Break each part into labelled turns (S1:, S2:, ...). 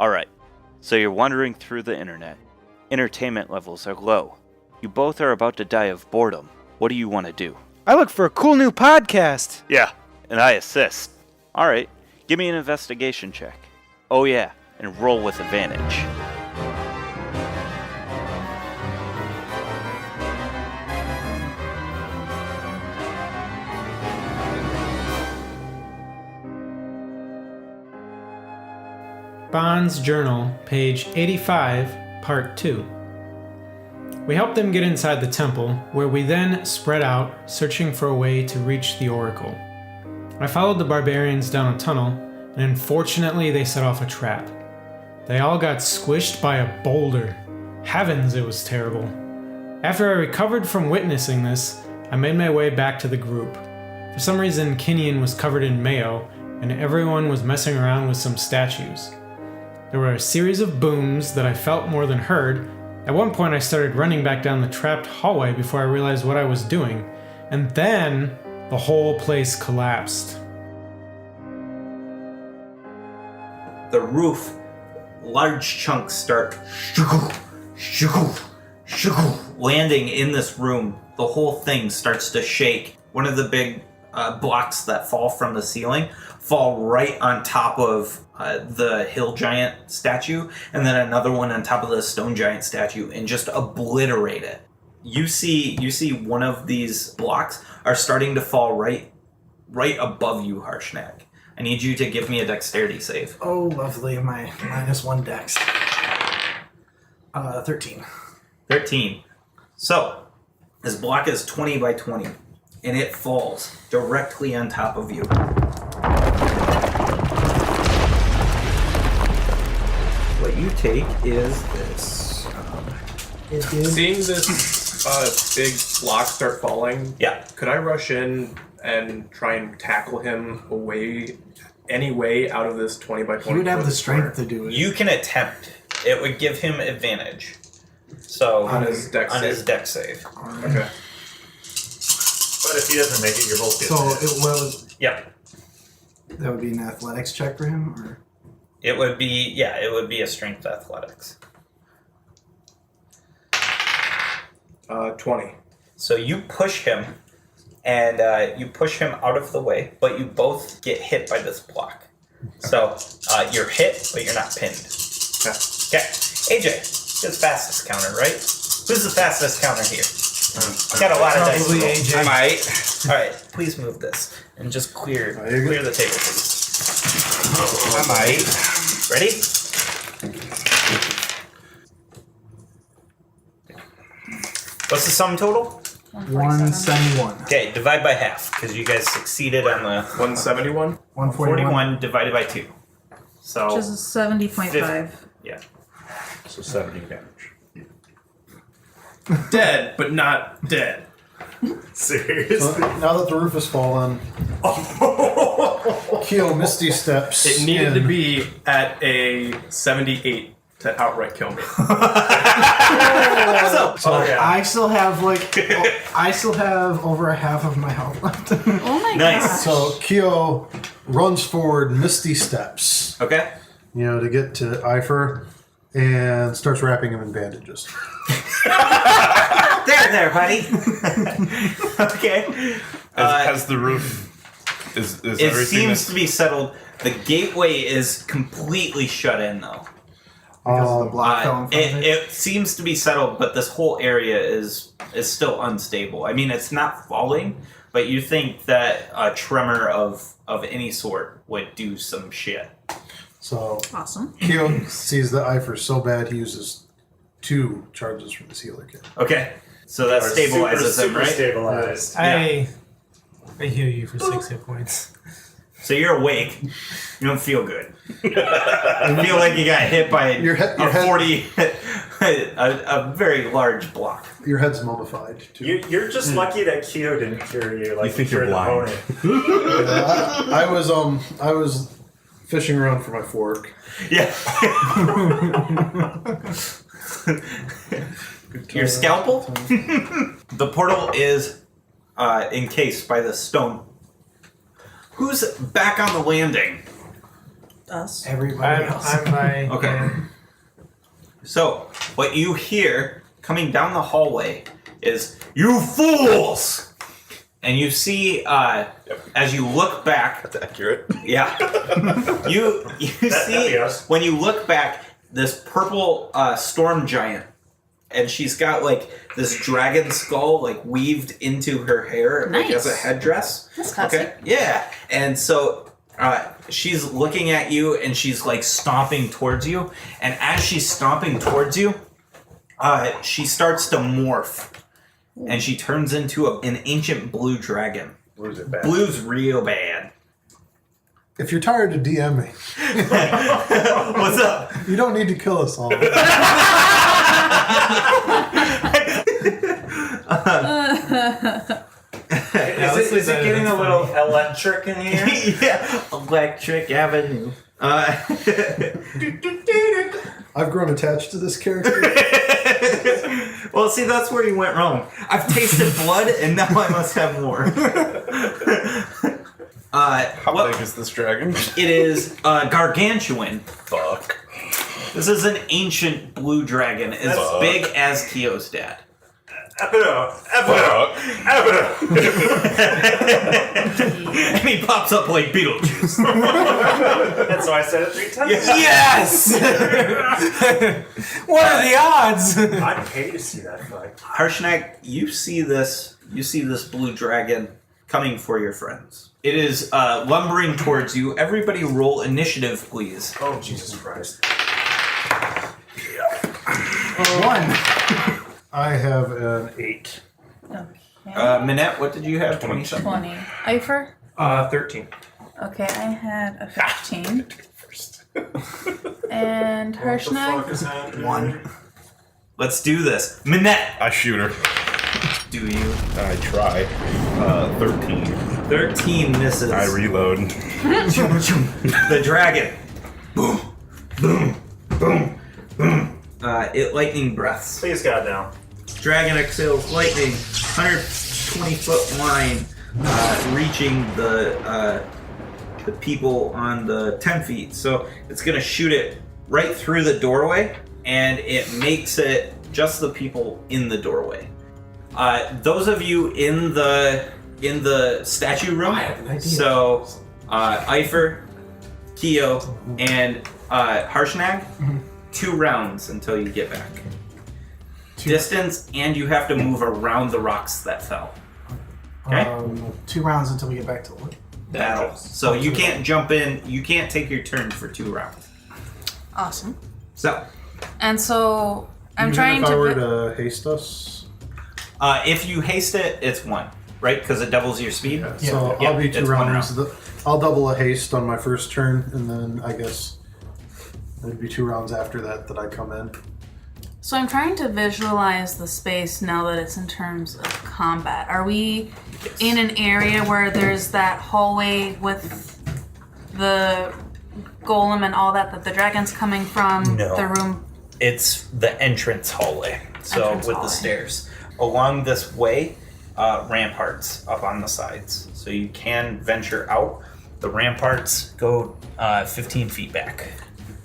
S1: Alright, so you're wandering through the internet. Entertainment levels are low. You both are about to die of boredom. What do you want to do?
S2: I look for a cool new podcast.
S1: Yeah, and I assist. Alright, give me an investigation check. Oh yeah, and roll with advantage.
S2: Bond's Journal, page 85, part 2. We helped them get inside the temple, where we then spread out, searching for a way to reach the oracle. I followed the barbarians down a tunnel, and unfortunately they set off a trap. They all got squished by a boulder. Heavens, it was terrible. After I recovered from witnessing this, I made my way back to the group. For some reason, Kenyon was covered in mayo, and everyone was messing around with some statues. There were a series of booms that I felt more than heard. At one point I started running back down the trapped hallway before I realized what I was doing, and then the whole place collapsed.
S3: The roof, large chunks start landing in this room. The whole thing starts to shake. One of the big blocks that fall from the ceiling fall right on top of the hill giant statue, and then another one on top of the stone giant statue, and just obliterate it. You see one of these blocks are starting to fall right above you, Harshnag. I need you to give me a dexterity save.
S4: Oh, lovely. My -1 dex. 13.
S3: 13. So, this block is 20 by 20, and it falls directly on top of you. What you take is this.
S5: Seeing this big block start falling,
S3: Yeah.
S5: could I rush in and try and tackle him any way out of this 20 by 20?
S4: He would have the strength to do it.
S3: You can attempt. It would give him advantage. So
S5: On his dex
S3: save.
S5: Okay.
S6: But if he doesn't make it, you're both
S4: So
S3: Yep.
S4: that would be an athletics check for him, or
S3: It would be a strength athletics.
S5: 20.
S3: So you push him, and you push him out of the way, but you both get hit by this block. So you're hit, but you're not pinned. Okay. AJ, his fastest counter, right? Who's the fastest counter here? Got a lot of dice.
S4: Probably AJ.
S3: I might. All right, please move this and just clear the table, please. I might. Ready? What's the sum total?
S4: 171.
S3: Okay, divide by half, because you guys succeeded on the
S5: 171?
S4: 141.
S3: 41 divided by 2. So,
S7: Which is 70.5.
S3: yeah.
S6: So 70 damage.
S5: Dead, but not dead.
S6: Seriously?
S8: So now that the roof has fallen, Keo Misty steps.
S5: It needed
S8: in.
S5: to be at a 78 to outright kill me.
S4: So I still have over a half of my health left.
S7: Oh my
S3: Nice.
S7: gosh.
S8: So Keo runs forward, Misty steps,
S3: Okay.
S8: to get to Ifer, and starts wrapping him in bandages.
S3: There, buddy. Okay.
S9: Has the roof... Is
S3: It
S9: everything
S3: seems to be settled. The gateway is completely shut in, though.
S4: Because of the block fell in front of it.
S3: It seems to be settled, but this whole area is still unstable. I mean, it's not falling, but you think that a tremor of any sort would do some shit.
S8: So
S7: Awesome.
S8: Keo sees that Ifer's so bad he uses 2 charges from his healer kit.
S3: Okay. So that stabilizes him, right?
S6: Stabilized.
S2: I heal you for 6 hit points.
S3: So you're awake. You don't feel good. You feel like you got hit by
S8: Your head-
S3: a very large block.
S8: Your head's mummified, too.
S6: You're just lucky that Keo didn't cure you. Like
S9: You think
S6: he
S9: you're
S6: cured the
S9: blind.
S6: opponent.
S8: I was fishing around for my fork.
S3: Yeah. Your scalpel? The portal is encased by the stone. Who's back on the landing?
S7: Us.
S4: Everybody else.
S2: I'm by.
S3: Okay. So, what you hear coming down the hallway is, "You fools!" And you see, as you look back,
S9: That's accurate.
S3: yeah, you see
S6: us.
S3: when you look back, this purple storm giant, and she's got like this dragon skull like weaved into her hair, like as a
S7: Nice.
S3: headdress.
S7: That's classy.
S3: Okay, yeah, and so. She's looking at you and she's like stomping towards you, and as she's stomping towards you, she starts to morph, and she turns into an ancient blue dragon.
S6: Blues are bad.
S3: Blue's real bad.
S8: If you're tired to DM me,
S3: What's up?
S8: you don't need to kill us all.
S6: Is it getting a little electric in here?
S3: Yeah, Electric Avenue.
S8: I've grown attached to this character.
S3: Well, see, that's where you went wrong. I've tasted blood, and now I must have more.
S9: How big is this dragon?
S3: It is gargantuan.
S9: Fuck.
S3: This is an ancient blue dragon, as
S9: Fuck.
S3: big as Kyo's dad.
S9: Fuck.
S3: And he pops up like Beetlejuice.
S6: That's why I said it 3 times.
S3: Yes!
S2: What are the odds?
S6: I'd pay to see that fight.
S3: Harshnag, you see this blue dragon coming for your friends. It is lumbering towards you. Everybody roll initiative, please.
S6: Oh, Jesus Christ.
S4: 1.
S8: I have an 8.
S7: Okay.
S3: Minette, what did you have? 20 something?
S7: 20. Eifer?
S5: 13.
S7: Okay, I had a 15. And Harshnag?
S6: is that?
S3: 1. Let's do this. Minette,
S9: I shoot her.
S3: do you?
S9: I try. 13.
S3: 13 misses.
S9: I reload.
S3: The dragon. Boom, boom, boom, boom. It lightning breaths.
S6: Please, God, now.
S3: Dragon exhales lightning, 120-foot line, reaching the people on the 10 feet. So it's going to shoot it right through the doorway, and it makes it just the people in the doorway. Those of you in the statue room,
S4: I have an idea.
S3: so Eifer, Kyo, and Harshnag, 2 rounds until you get back. Distance, and you have to move around the rocks that fell. Okay?
S4: 2 rounds until we get back to what?
S3: Battle. So you can't jump in, you can't take your turn for 2 rounds.
S7: Awesome.
S3: So,
S7: And so I'm
S8: Even
S7: trying
S8: if I were
S7: to.
S8: to haste us,
S3: if you haste it, it's 1, right? Because it doubles your speed.
S8: so
S3: Yeah,
S8: I'll be
S3: it's
S8: 2
S3: 1
S8: rounds. I'll double a haste on my first turn, and then I guess it'd be 2 rounds after that I come in.
S7: So I'm trying to visualize the space now that it's in terms of combat. Are we in an area where there's that hallway with the golem and all that the dragon's coming from?
S3: No.
S7: The room.
S3: It's the entrance hallway. So
S7: Entrance
S3: with
S7: hallway.
S3: the stairs. Along this way, ramparts up on the sides. So you can venture out. The ramparts go 15 feet back.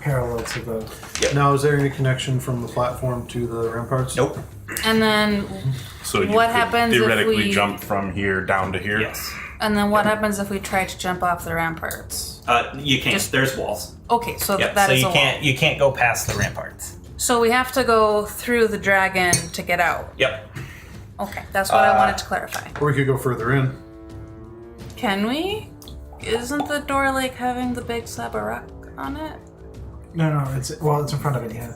S4: Parallel to the.
S8: Now, is there any connection from the platform to the ramparts?
S3: Nope.
S7: And then
S9: So you
S7: What
S9: could
S7: happens if
S9: theoretically
S7: we-
S9: jump from here down to here?
S3: Yes.
S7: what happens if we try to jump off the ramparts?
S3: You can't.
S7: Just-
S3: There's walls.
S7: Okay, so
S3: Yeah.
S7: that
S3: So
S7: is
S3: you
S7: a
S3: can't.
S7: wall.
S3: You can't go past the ramparts.
S7: So we have to go through the dragon to get out.
S3: Yep.
S7: Okay, that's what I wanted to clarify.
S8: Or we could go further in.
S7: Can we? Isn't the door like having the big slab of rock on it?
S4: No, it's in front of it, yeah.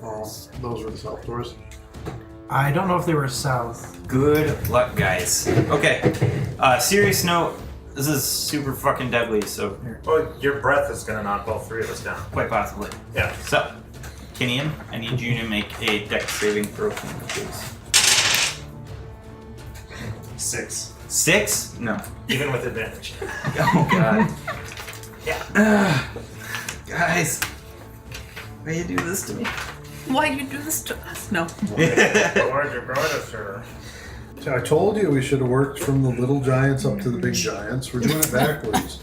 S8: Oh, those were the south doors.
S4: I don't know if they were south.
S3: Good luck, guys. Okay. Serious note. This is super fucking deadly. So
S6: Well, your breath is gonna knock all 3 of us down.
S3: quite possibly.
S6: Yeah.
S3: So, Kinian, I need you to make a dex saving throw for me, please.
S6: 6.
S3: 6? No.
S6: Even with advantage.
S3: Oh god. Yeah. Guys, why you do this to me?
S7: Why you do this to us? No.
S6: Lord, your brother, sir.
S8: I told you we should have worked from the little giants up to the big giants. We're doing it backwards.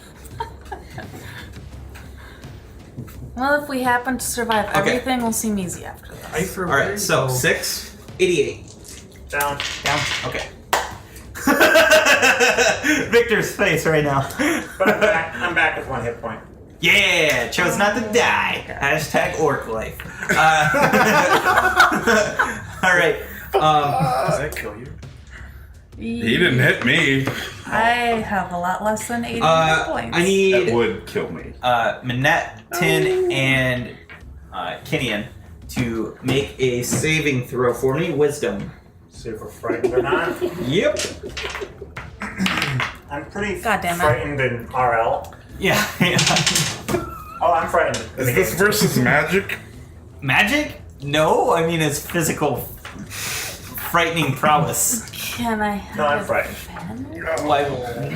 S7: Well, if we happen to survive everything, we'll seem easy after this.
S3: All right, so 6, 88.
S6: Down.
S3: Down. Okay. Victor's face right now.
S6: But I'm back with 1 hit point.
S3: Yeah, chose not to die. Hashtag orc life. All right.
S5: Does that kill you?
S9: He didn't hit me.
S7: I have a lot less than 80 points.
S3: I need
S9: That would kill me.
S3: Minette, Tin, and Kinian to make a saving throw for me. Wisdom.
S6: See if we're frightened or not.
S3: Yep.
S6: I'm pretty
S7: God damn it.
S6: frightened in RL.
S3: Yeah.
S6: Oh, I'm frightened.
S9: Is this versus magic?
S3: Magic? No, I mean it's physical, frightening prowess.
S7: Can I have
S6: No, I'm frightened.
S7: advantage?
S3: Why?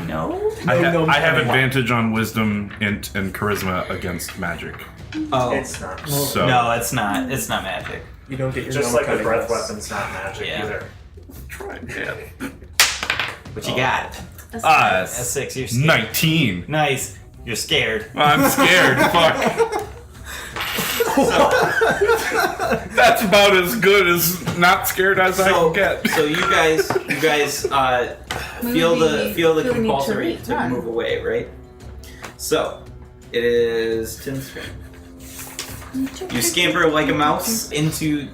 S3: No.
S9: I have advantage on wisdom, int, and charisma against magic.
S3: Oh.
S6: It's not.
S9: So
S3: No, it's not. It's not magic.
S5: You don't get your
S6: Just
S5: gnome
S6: like the
S5: cutting
S6: breath
S5: this.
S6: weapon's not magic
S3: Yeah.
S6: either.
S9: try man.
S3: What you got?
S9: Uh,
S3: S6. You're scared.
S9: 19.
S3: Nice. You're scared.
S9: I'm scared. Fuck. That's about as good as not scared as I can get.
S3: So you guys feel the
S7: Feel the need to
S3: compulsory to
S7: run.
S3: move away, right? So it is Tim's turn. You scamper like a mouse into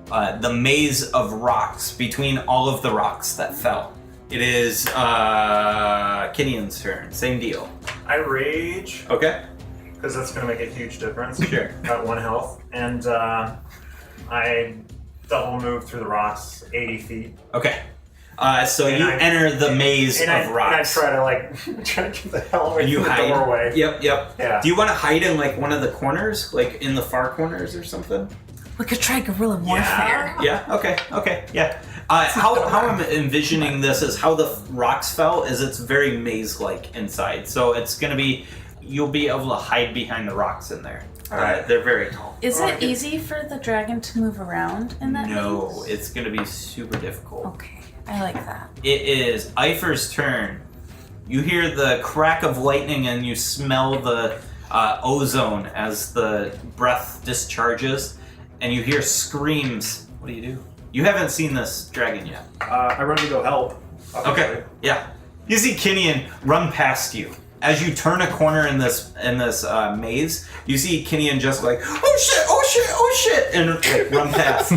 S3: the maze of rocks between all of the rocks that fell. It is Kinian's turn. Same deal.
S6: I rage,
S3: Okay.
S6: because that's going to make a huge difference.
S3: Sure.
S6: At 1 health. And I double move through the rocks 80 feet.
S3: Okay. So
S6: And
S3: you
S6: I-
S3: enter the maze
S6: And
S3: of rocks.
S6: I try to get the hell away
S3: And you
S6: from the
S3: hide.
S6: doorway.
S3: Yep.
S6: Yeah.
S3: Do you want to hide in like one of the corners, like in the far corners or something?
S7: We could try guerrilla warfare.
S3: Yeah. Okay. Yeah. How I'm envisioning this is how the rocks fell is it's very maze-like inside. So it's gonna be you'll be able to hide behind the rocks in there.
S6: Alright.
S3: They're very tall.
S7: Is it easy for the dragon to move around in that
S3: No,
S7: maze?
S3: it's gonna be super difficult.
S7: Okay, I like that.
S3: It is Eifer's turn. You hear the crack of lightning and you smell the ozone as the breath discharges, and you hear screams. What do? You haven't seen this dragon yet.
S5: I run to go help.
S3: Okay, yeah. You see Kinian run past you. As you turn a corner in this maze, you see Kinian just like, oh shit, and like, run past.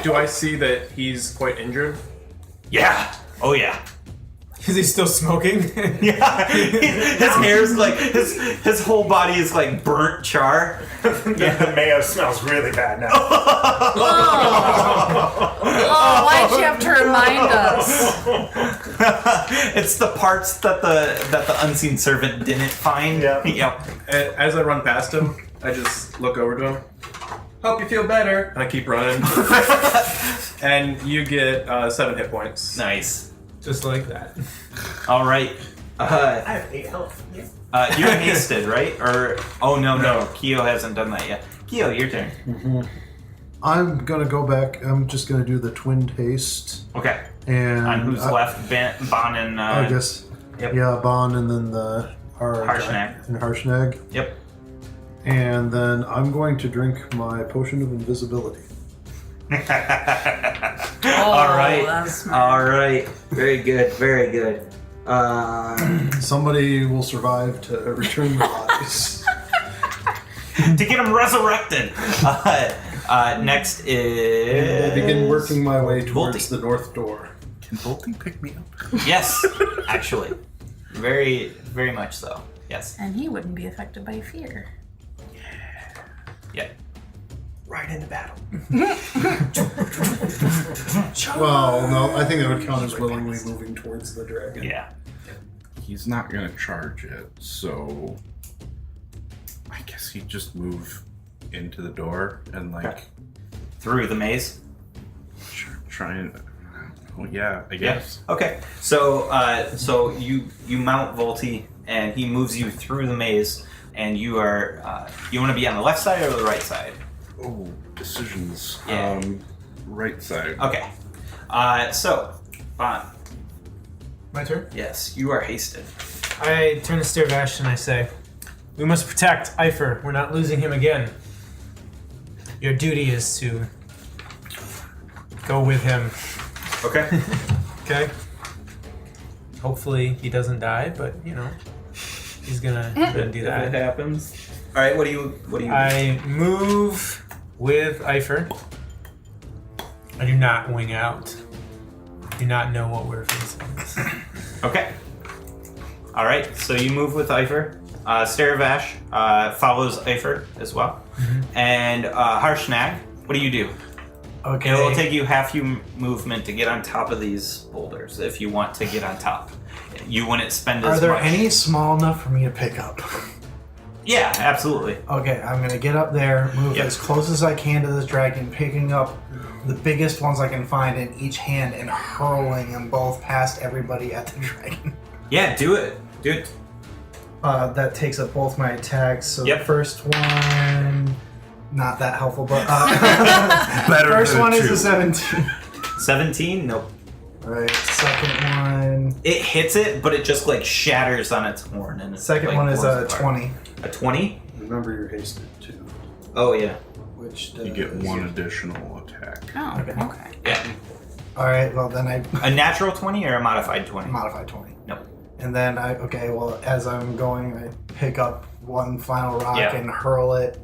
S5: Do I see that he's quite injured?
S3: Yeah. Oh yeah.
S2: Is he still smoking?
S3: Yeah. His hair's like his whole body is like burnt char.
S6: The mayo smells really bad now.
S7: Oh, why'd you have to remind us?
S3: It's the parts that the unseen servant didn't find.
S6: Yep.
S3: Yep.
S5: As I run past him, I just look over to him. Hope you feel better. And I keep running. And you get 7 hit points.
S3: Nice.
S2: Just like that.
S3: All right.
S6: I have 8 health. Yeah.
S3: You're hasted, right? Or no. Keo hasn't done that yet. Keo, your turn.
S8: I'm gonna go back. I'm just gonna do the twinned haste.
S3: Okay.
S8: And
S3: On who's left? Bon and
S8: I guess.
S3: Yep.
S8: Yeah, Bon and then the
S3: Harshnag.
S8: and Harshnag.
S3: Yep.
S8: And then I'm going to drink my potion of invisibility.
S3: All right.
S7: That's smart.
S3: All right. Very good. Very good.
S8: Somebody will survive to return the bodies.
S3: To get him resurrected. Next is.
S8: I begin working my way
S3: Volty.
S8: towards the north door.
S9: Can Volty pick me up?
S3: Yes, actually, very, very much so. Yes.
S7: And he wouldn't be affected by fear.
S3: Yeah.
S5: Right into battle.
S8: Well, no, I think that would count as willingly moving towards the dragon.
S3: Yeah.
S9: He's not gonna charge it, so I guess he'd just move into the door and like
S3: Through the maze.
S9: try and. Oh yeah, I guess.
S3: Okay. So, so you mount Volty, and he moves you through the maze, and you are. You want to be on the left side or the right side?
S9: Oh, decisions.
S3: Yeah.
S9: Right side.
S3: Okay. So, Bon.
S2: My turn?
S3: Yes, you are hasted.
S2: I turn to Stirvash and I say, We must protect Eifer. We're not losing him again. Your duty is to go with him.
S3: Okay.
S2: Okay? Hopefully he doesn't die, but he's gonna do
S3: If it
S2: that.
S3: happens. All right. What do you?
S2: I move with Eifer. I do not wing out. Do not know what we're facing.
S3: Okay. All right. So you move with Eifer. Staravash follows Eifer as well, and Harshnag. What do you do?
S4: Okay.
S3: It will take you half your movement to get on top of these boulders if you want to get on top. You wouldn't spend as
S4: Are there
S3: much.
S4: any small enough for me to pick up?
S3: Yeah, absolutely.
S4: Okay, I'm gonna get up there, move
S3: Yep.
S4: as close as I can to this dragon, picking up the biggest ones I can find in each hand and hurling them both past everybody at the dragon.
S3: Yeah, do it. Do it.
S4: That takes up both my attacks. So
S3: Yep.
S4: the first one, not that helpful, but
S9: Better
S4: first
S9: than
S4: one is
S9: two.
S4: a 17.
S3: 17? Nope.
S4: Right. Second one.
S3: It hits it, but it just like shatters on its horn. And it's,
S4: Second
S3: like,
S4: one is
S3: blows
S4: a
S3: apart.
S4: 20,
S3: A 20?
S8: Remember you're hasted too.
S3: Oh, yeah.
S4: which does.
S9: You get one additional attack.
S7: Oh,
S4: Okay.
S7: okay.
S3: Yeah.
S4: All right. Well, then I
S3: A natural 20 or a modified 20?
S4: modify 20.
S3: Nope.
S4: And then as I'm going, I pick up one final rock
S3: Yeah.
S4: and hurl it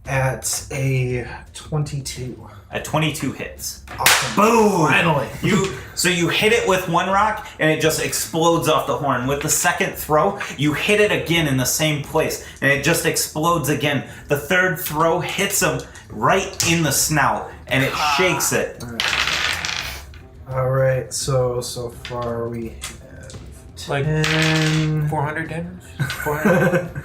S4: at a 22.
S3: A 22 hits.
S4: Awesome.
S3: Boom!
S4: Finally.
S3: So you hit it with one rock and it just explodes off the horn. With the second throw, you hit it again in the same place and it just explodes again. The third throw hits him right in the snout and it shakes it.
S4: All right. So far we have
S2: Like
S4: 10,
S2: 400 damage? 400?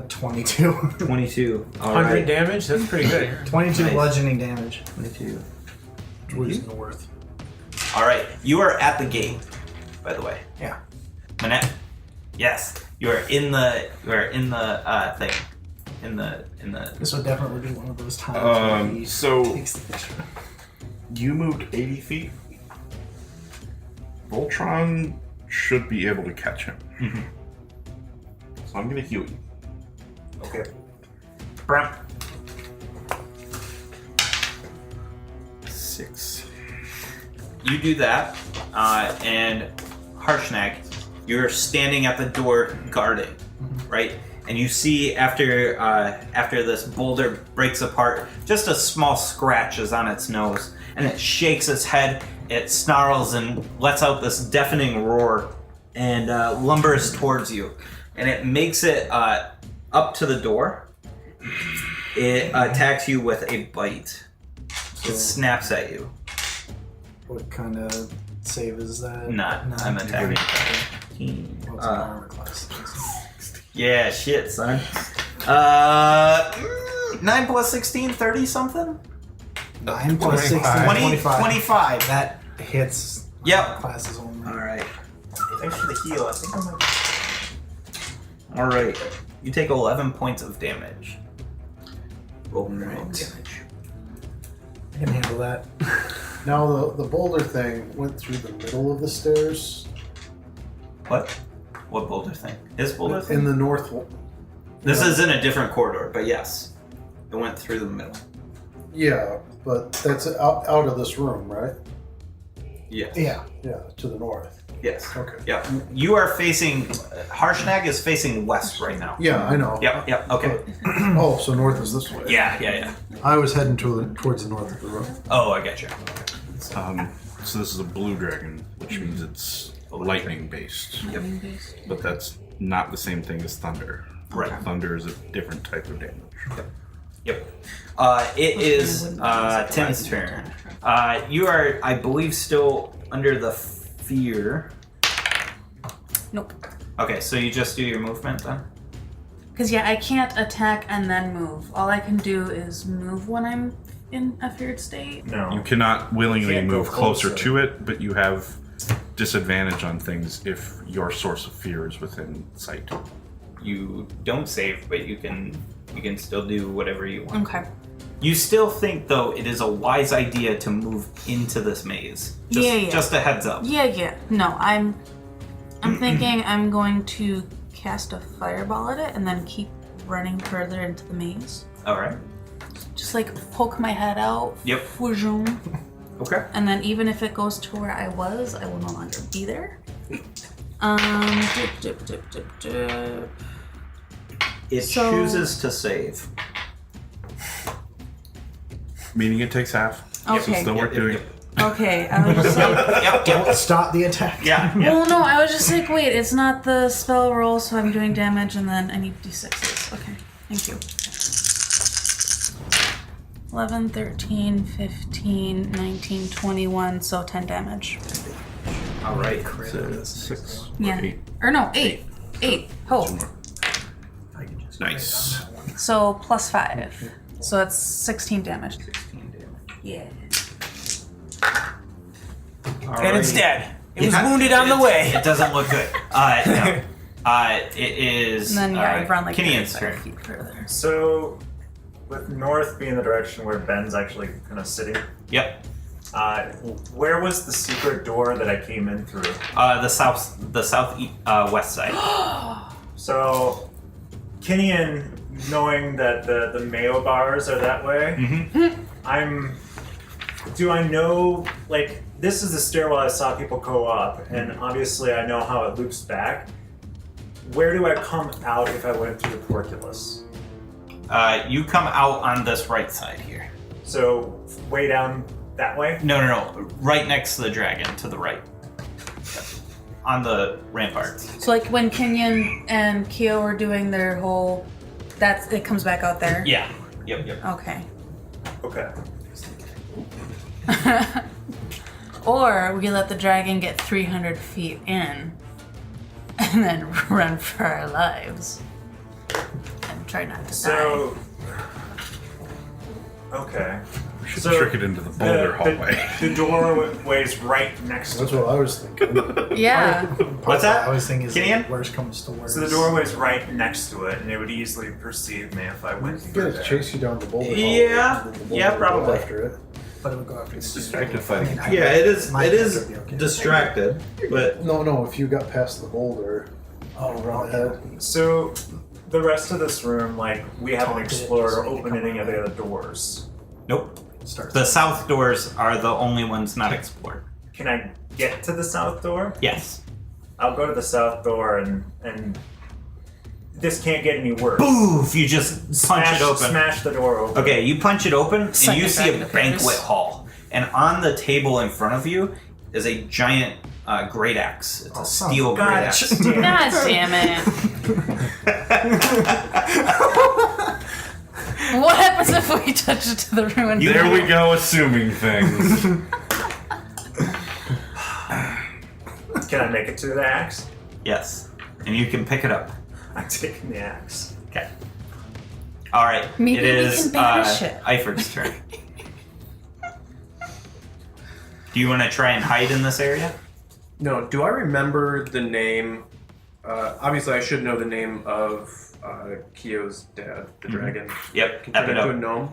S4: 22.
S3: 22. All
S2: 100
S3: right.
S2: damage? That's pretty good.
S4: 22
S3: Nice.
S4: bludgeoning damage.
S3: 22.
S8: Towards north.
S3: All right. You are at the gate, by the way.
S4: Yeah.
S3: Manette. Yes. You are in the thing. In the
S4: This would definitely be one of those times where he
S9: So
S4: takes the picture.
S9: you moved 80 feet. Voltron should be able to catch him. So I'm gonna heal you.
S3: Okay. Brum.
S9: 6.
S3: You do that, and Harshnag, you're standing at the door guarding, right? And you see after this boulder breaks apart, just a small scratch is on its nose, and it shakes its head, it snarls and lets out this deafening roar, and lumbers towards you, and it makes it up to the door. It attacks you with a bite. It snaps at you.
S4: What kind of save is that?
S3: I'm attacking.
S4: What's my armor class?
S3: Yeah, shit, son. 9 plus 16, 30 something?
S4: 9 plus 16,
S2: 25.
S4: 25.
S3: 25.
S4: That hits
S3: Yep.
S4: classes only.
S3: Alright. Thanks for the heal. I think I might. Alright. You take 11 points of damage. Roll damage.
S4: I can handle that.
S8: Now the boulder thing went through the middle of the stairs.
S3: What? What boulder thing? His boulder thing?
S8: In the north.
S3: This is in a different corridor, but yes. It went through the middle.
S8: Yeah, but that's out of this room, right?
S3: Yes.
S4: Yeah.
S8: Yeah, to the north.
S3: Yes.
S8: Okay.
S3: Yep. You are facing. Harshnag is facing west right now.
S8: Yeah, I know.
S3: Yep. Okay.
S8: Oh, so north is this way.
S3: Yeah.
S8: I was heading towards the north of the room.
S3: Oh, I get you.
S9: So this is a blue dragon, which means it's lightning based.
S3: Yep.
S9: But that's not the same thing as thunder.
S3: Right.
S9: Thunder is a different type of damage.
S3: Yep. It is Tim's turn. You are, I believe, still under the fear.
S7: Nope.
S3: Okay, so you just do your movement then?
S7: Because, yeah, I can't attack and then move. All I can do is move when I'm in a feared state.
S6: No.
S9: You cannot willingly
S6: Can't go
S9: move closer
S6: closer.
S9: to it, but you have disadvantage on things if your source of fear is within sight.
S3: You don't save, but you can still do whatever you want.
S7: Okay.
S3: You still think, though, it is a wise idea to move into this maze.
S7: Yeah.
S3: Just a heads up.
S7: Yeah. No, I'm thinking I'm going to cast a fireball at it and then keep running further into the maze.
S3: All right.
S7: Just like poke my head out.
S3: Yep.
S7: Woozoom.
S3: Okay.
S7: And then even if it goes to where I was, I will no longer be there. Dip.
S3: It
S7: So-
S3: chooses to save.
S9: Meaning it takes half. So
S7: Okay.
S9: still worth doing.
S7: Okay, I was just like,
S4: Don't stop the attack.
S3: Yeah.
S7: well, no, I was just like, wait, it's not the spell roll, so I'm doing damage, and then I need d6s. Okay, thank you. 11, 13, 15, 19, 21, so 10 damage.
S3: All right.
S9: So 6.
S7: Yeah.
S9: 8.
S7: Or no, 8. 8. Oh,
S4: I can just
S9: Nice.
S4: write down that one.
S7: so plus 5. So that's 16 damage.
S3: 16 damage.
S7: Yeah.
S3: And it's
S10: dead. It was wounded on the way.
S3: It doesn't look good. No. It is.
S7: And then, yeah, I run like
S3: Kinian's
S7: 35
S3: turn.
S7: feet further.
S6: So, with north being the direction where Ben's actually kind of sitting,
S3: Yep.
S6: where was the secret door that I came in through?
S3: The south west side.
S6: So, Kinian, knowing that the Mayo bars are that way, do I know, like, this is the stairwell I saw people go up, and obviously I know how it loops back. Where do I come out if I went through the porculus?
S3: You come out on this right side here.
S6: So, way down that way?
S3: No. Right next to the dragon, to the right. On the ramparts.
S7: So like when Kenyon and Kyo were doing their whole, it comes back out there.
S3: Yeah. Yep.
S7: Okay.
S6: Okay.
S7: Or we let the dragon get 300 feet in, and then run for our lives, and try not to
S6: So, okay.
S9: We should
S6: So,
S9: trick it into the boulder hallway.
S6: The doorway's right next to
S8: That's
S6: it.
S8: what I was thinking.
S7: die. Yeah.
S3: What's that?
S4: I was thinking is
S3: Kinian?
S4: like, worst comes to worst.
S6: So the doorway's right next to it, and it would easily perceive me if I went
S8: You
S6: through
S8: guys
S6: there.
S8: chase you down the boulder.
S3: Yeah.
S8: hallway, and then the boulder
S3: Yeah,
S8: will go
S3: probably.
S8: After it.
S4: But it would go after
S9: It's
S4: the
S9: distracted
S4: I
S9: fighting.
S4: mean, I-
S3: Yeah, it is.
S4: my
S3: It
S4: guess
S3: is
S4: would be okay.
S3: distracted, but
S8: No. If you got past the boulder,
S4: Oh,
S8: run
S4: right.
S8: ahead.
S6: So, the rest of this room, like, we haven't
S4: Talk to it,
S6: explored
S4: just
S6: or
S4: make it
S6: opened
S4: come
S6: any of the
S4: out.
S6: other doors.
S3: nope.
S4: Start.
S3: The south doors are the only ones not explored.
S6: Can I get to the south door?
S3: Yes.
S6: I'll go to the south door, and this can't get any worse.
S3: Boof! You just punch
S6: Smash,
S3: it open.
S6: Smash the door open.
S3: Okay, you punch it open, and
S7: Suck
S3: you
S7: it
S3: see
S7: back
S3: a
S7: in the
S3: banquet
S7: face.
S3: hall. And on the table in front of you is a giant great axe. It's a steel great
S6: God
S3: axe.
S6: damn.
S7: God damn it. What happens if we touch it to the ruined
S9: There we go, assuming things.
S6: Can I make it to the axe?
S3: Yes. And you can pick it up.
S6: I'm taking the axe.
S3: Okay. All right.
S7: Maybe
S3: it
S7: we
S3: is
S7: can banish it.
S3: Eiferd's turn. Do you want to try and hide in this area?
S5: No, do I remember the name? Obviously, I should know the name of Kyo's dad, the dragon.
S3: Yep.
S5: Can turn into a
S3: Epido.
S5: gnome,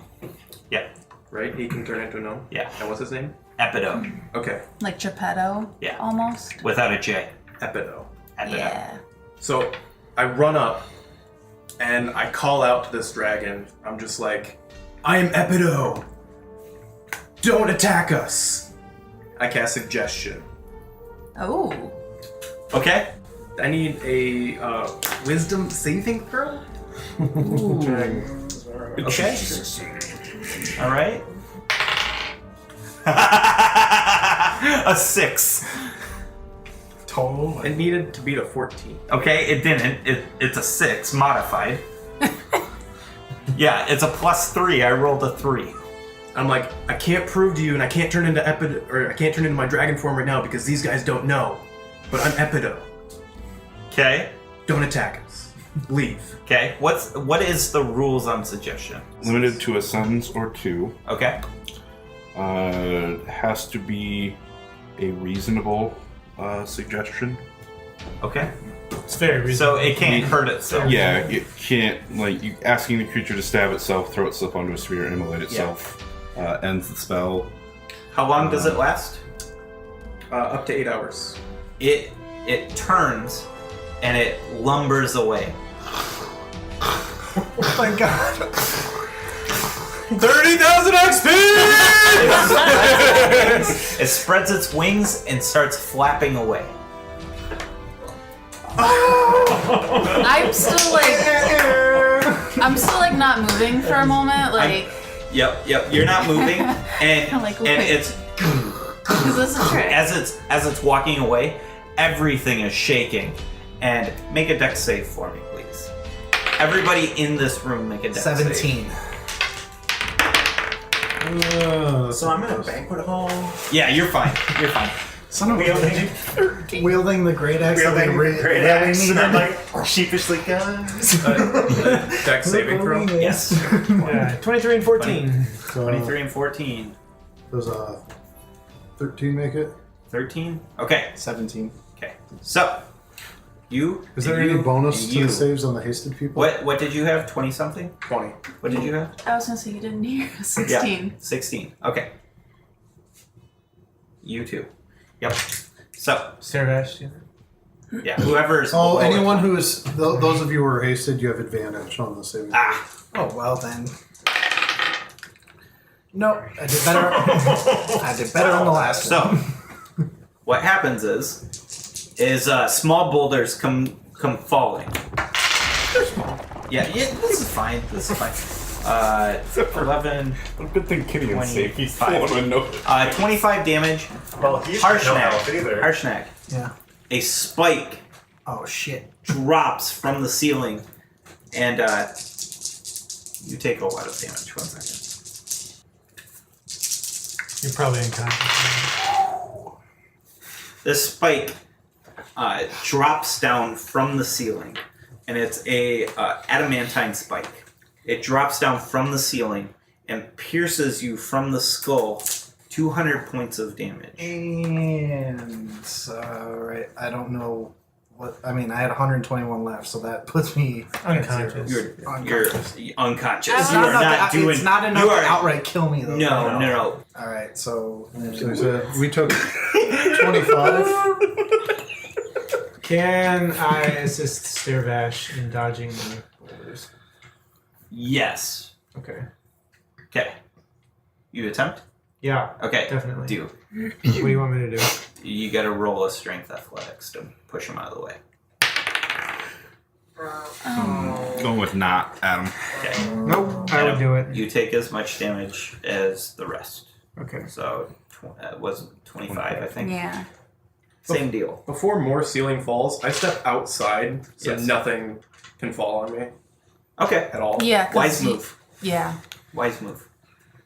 S3: Yep.
S5: right? He can turn into a gnome.
S3: Yeah.
S5: And what's his name?
S3: Epido.
S5: Okay,
S7: Like Geppetto?
S3: Yeah.
S7: Almost?
S3: Without a J.
S5: Epido.
S3: Epido.
S7: Yeah.
S5: So I run up and I call out to this dragon. I'm just like, I am Epido. Don't attack us. I cast suggestion.
S7: Oh.
S3: Okay.
S5: I need a wisdom saving throw.
S3: Okay. All right. A 6.
S4: Total.
S5: It needed to beat a 14.
S3: Okay, it didn't. It's a 6 modified. Yeah, it's a +3. I rolled a 3.
S5: I'm like, I can't prove to you, and I can't turn into I can't turn into my dragon form right now because these guys don't know. But I'm Epido.
S3: Okay.
S5: Don't attack us. Leave.
S3: Okay. What is the rules on suggestion?
S9: Limited to a sentence or two.
S3: Okay.
S9: Has to be a reasonable suggestion.
S3: Okay.
S2: It's very reasonable.
S3: So it can't hurt itself.
S9: Yeah, it can't, like, you asking the creature to stab itself, throw itself onto a sphere, immolate itself, ends the spell.
S3: How long does it last?
S5: Up to 8 hours.
S3: It it turns and it lumbers away.
S4: Oh my god.
S5: 30,000 XP!
S3: It spreads its wings and starts flapping away.
S7: I'm still like not moving for a moment. Like,
S3: Yep. You're not moving, and
S7: Like,
S3: and
S7: wait.
S3: it's
S7: is this a trick?
S3: as it's walking away, everything is shaking. And make a dex save for me, please. Everybody in this room, make a dex save.
S4: 17.
S6: So I'm in a banquet hall.
S3: Yeah, you're fine. You're fine.
S4: Son of a bitch. Wielding the great axe that they
S6: Great
S4: really
S6: axe. And
S4: needed.
S6: I'm like sheepishly, guys.
S5: Dex saving throw?
S3: Yes.
S2: Yeah, 23 and 14.
S3: 23 and 14.
S8: Does 13 make it?
S3: 13? Okay.
S5: 17.
S3: Okay. So, you...
S8: Is there
S3: you,
S8: any bonus to
S3: you.
S8: the saves on the hasted people?
S3: What did you have? 20-something?
S5: 20.
S3: What did you have?
S7: I was gonna say you didn't hear. 16.
S3: Yeah, 16. Okay. You too. Yep. So,
S2: Servash.
S3: yeah, whoever's...
S8: Oh,
S3: below
S8: anyone
S3: it.
S8: who is... Those of you who are hasted, you have advantage on the saving.
S3: Ah!
S4: Oh, well then. No, I did better. I did better on the last one.
S3: So, what happens is small boulders come falling. They're small. Yeah, this is fine. 11,
S9: Good thing Kitty and Safety
S3: 25. 25 damage.
S6: Well, he's no health either.
S3: Harshnag.
S4: Yeah.
S3: A spike
S4: Oh shit.
S3: drops from the ceiling, and you take a lot of damage. 1 second.
S2: You're probably unconscious.
S3: This spike drops down from the ceiling, and it's a adamantine spike. It drops down from the ceiling and pierces you from the skull, 200 points of damage.
S4: And right, I don't know what. I mean, I had 121 left, so that puts me
S2: Unconscious.
S3: You're
S4: Unconscious.
S3: unconscious.
S4: It's
S3: You are not
S4: enough
S3: doing.
S4: It's not enough
S3: you are,
S4: to outright kill me, though.
S3: No.
S4: All right, so
S8: We took 25.
S2: Can I assist Servash in dodging the boulders?
S3: Yes.
S2: Okay.
S3: Okay. You attempt?
S2: Yeah,
S3: Okay.
S2: definitely.
S3: Do.
S2: What do you want me to do?
S3: You got to roll a strength athletics to push him out of the way.
S9: Going with not, Adam.
S3: Okay.
S2: Nope, I would do it.
S3: You take as much damage as the rest.
S2: Okay.
S3: So, was 25, I think.
S7: Yeah.
S3: Same deal.
S5: Before more ceiling falls, I step outside so
S3: Yes.
S5: nothing can fall on me
S3: Okay.
S5: at all.
S7: Yeah. 'cause
S3: Wise
S7: you-
S3: move.
S7: Yeah.
S3: Wise move.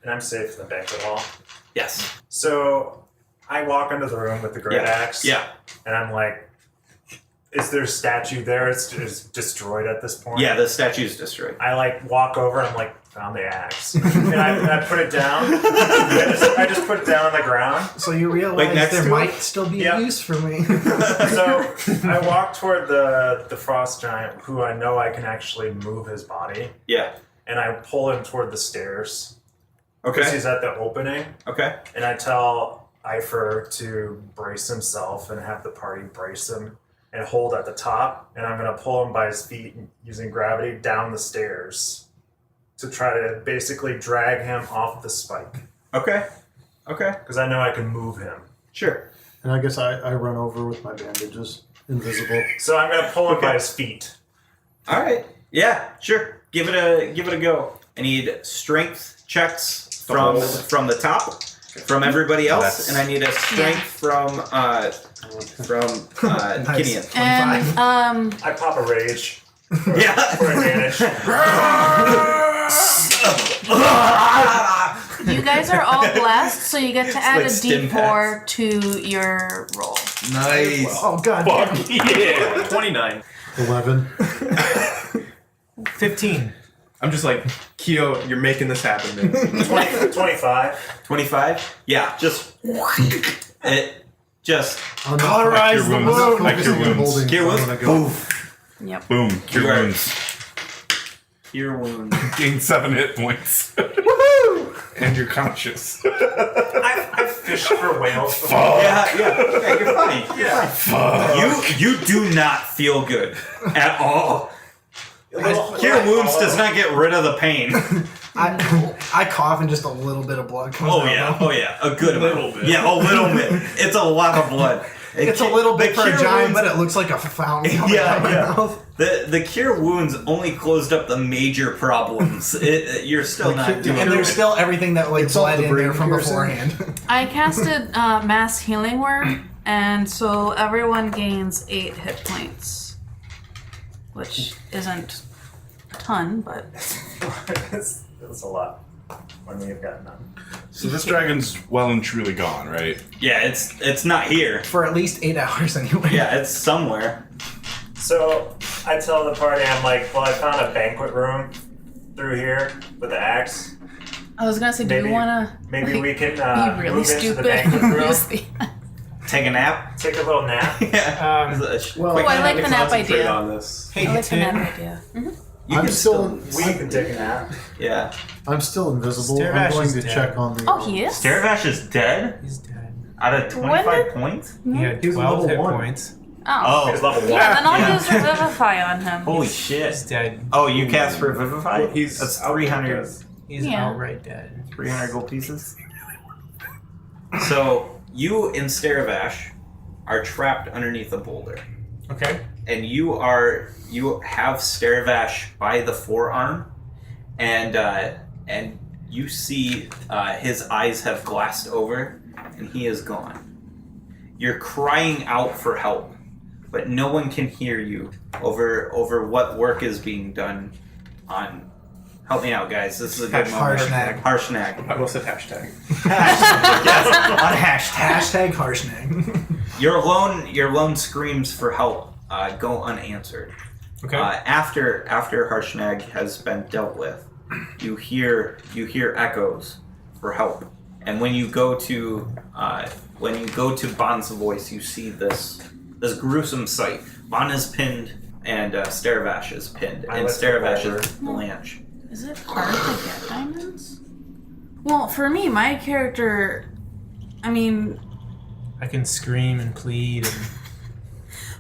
S6: And I'm safe in the banquet hall.
S3: Yes.
S6: So I walk into the room with the great axe.
S3: Yeah.
S6: And I'm like, is there a statue there? It's destroyed at this point.
S3: Yeah, the statue's destroyed.
S6: I like walk over and I'm like, found the axe. And I put it down. I just put it down on the ground.
S4: So you realize
S3: Like next
S4: there
S3: to
S4: might
S3: it?
S4: still be
S6: Yeah.
S4: a use for me.
S6: So I walk toward the frost giant, who I know I can actually move his body,
S3: Yeah.
S6: and I pull him toward the stairs. Because
S3: Okay.
S6: he's at the opening,
S3: Okay.
S6: and I tell Eifer to brace himself and have the party brace him and hold at the top, and I'm going to pull him by his feet using gravity down the stairs to try to basically drag him off the spike.
S3: Okay. Okay.
S6: Because I know I can move him.
S3: Sure.
S8: And I guess I run over with my bandages. Invisible.
S6: So I'm going to pull him by his feet.
S3: All right. Yeah. Sure. Give it a go. I need strength checks from the top, from everybody else, and I need a strength from Gideon.
S7: And
S6: I pop a rage
S3: Yeah.
S6: for advantage.
S7: you guys are all blessed, so you get to add
S3: like
S7: a
S3: stim
S7: D4 to your roll.
S9: Nice.
S4: Oh god.
S5: Fuck yeah! 29.
S8: 11.
S2: 15.
S5: I'm just like, Keo, you're making this happen, man.
S6: 25.
S3: 25? Yeah, just it just
S8: Colorize
S9: the wound. Like your wounds.
S3: cure wounds.
S8: Poof.
S7: Yep.
S9: Boom. Cure
S3: You are-
S9: wounds.
S3: cure wound.
S9: Gain 7 hit points. And you're conscious.
S6: I for whales.
S3: Yeah, you're fine. Yeah. You do not feel good at all. Cure wounds does not get rid of the pain.
S4: I cough and just a little bit of blood comes out.
S3: Oh yeah, a good amount. Yeah, a little bit. It's a lot of blood.
S4: It's a little bit for a giant, but it looks like a fountain coming out of my mouth.
S3: The cure wounds only closed up the major problems. You're still not doing
S4: and there's still everything that like bled in there from
S8: piercing.
S4: beforehand.
S7: I casted mass healing word, and so everyone gains 8 hit points, which isn't a ton, but
S6: That's a lot when we've got none.
S9: So this dragon's well and truly gone, right?
S3: Yeah, it's not here.
S4: For at least 8 hours anyway.
S3: Yeah, it's somewhere.
S6: So I tell the party, I'm like, well, I found a banquet room through here with the axe.
S7: I was gonna say, do you wanna
S6: maybe we can
S7: be really
S6: move into the
S7: stupid?
S6: banquet room,
S3: Take a nap.
S6: take a little nap.
S3: Yeah.
S2: Well,
S7: Oh, I like the nap
S5: Concentrate
S7: idea.
S5: on this.
S2: hey,
S7: I like the nap
S2: Tim.
S7: idea.
S3: You
S8: I'm
S3: can
S8: still,
S6: We can take a nap.
S3: Yeah.
S8: I'm still invisible. I'm
S2: Starvash
S8: going
S2: is
S8: to
S2: dead.
S8: check on the.
S7: Oh, he is?
S3: Starvash is dead
S2: He's dead.
S3: out of
S7: When
S3: 25
S7: did-
S3: points?
S2: He had
S6: He's
S2: 12
S6: level
S2: hit
S6: 1.
S2: points.
S7: Oh.
S6: He's level 1.
S7: Yeah, then I'll
S3: Yeah.
S7: use Revivify on him.
S3: Holy
S2: He's
S3: shit.
S2: dead.
S3: Oh, you cast Revivify?
S5: He's
S3: That's 300,
S2: He's
S7: Yeah.
S2: outright dead.
S3: 300 gold pieces. So, you and Starvash are trapped underneath a boulder.
S2: Okay.
S3: And you have Starvash by the forearm, and you see his eyes have glassed over, and he is gone. You're crying out for help, but no one can hear you over what work is being done on. Help me out, guys. This is a good moment.
S4: Harshnag.
S3: Harshnag.
S5: I will say hashtag.
S3: Yes, on hashtag.
S4: Hashtag Harshnag.
S3: Your lone screams for help go unanswered.
S2: Okay.
S3: After Harshnag has been dealt with, you hear echoes for help, and when you go to Bon's voice, you see this gruesome sight. Bon is pinned, and Starvash is pinned, and Starvash is Blanche.
S7: Is it hard to get diamonds? Well, for me, my character, I mean,
S2: I can scream and plead. And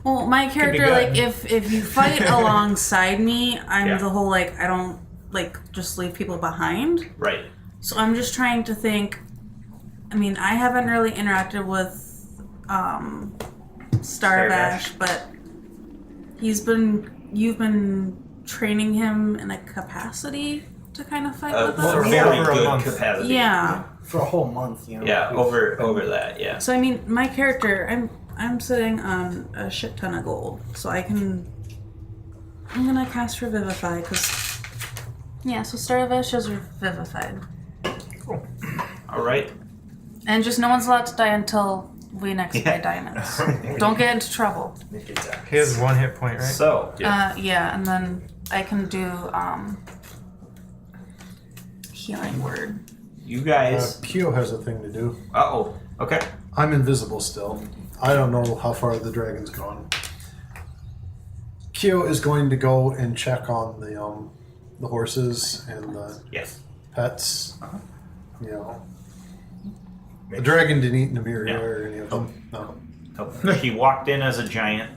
S7: well, my character,
S2: good.
S7: like, if you fight alongside me, I'm
S3: Yeah.
S7: the whole, like, I don't, like, just leave people behind.
S3: Right.
S7: So I'm just trying to think, I mean, I haven't really interacted with, Starvash, but you've been training him in a capacity to kind of fight with
S3: For
S7: us?
S3: very
S2: over a
S3: good
S2: month.
S3: capacity.
S7: Yeah.
S4: For a whole month, you know.
S3: Yeah, over that, yeah.
S7: So I mean, my character, I'm sitting on a shit ton of gold, so I'm gonna cast Revivify because, yeah. So Starvash is revivified,
S3: Alright.
S7: and just no one's allowed to die until we next buy diamonds. Don't get into trouble.
S2: he has 1 hit point, right?
S3: So,
S7: Yeah, and then I can do healing word.
S3: you guys.
S8: Kyo has a thing to do.
S3: Uh-oh. Okay.
S8: I'm invisible still. I don't know how far the dragon's gone. Kyo is going to go and check on the horses and the
S3: Yes.
S8: pets. You know, the dragon didn't eat Namiri
S3: No.
S8: or any of them. No.
S3: He walked in as a giant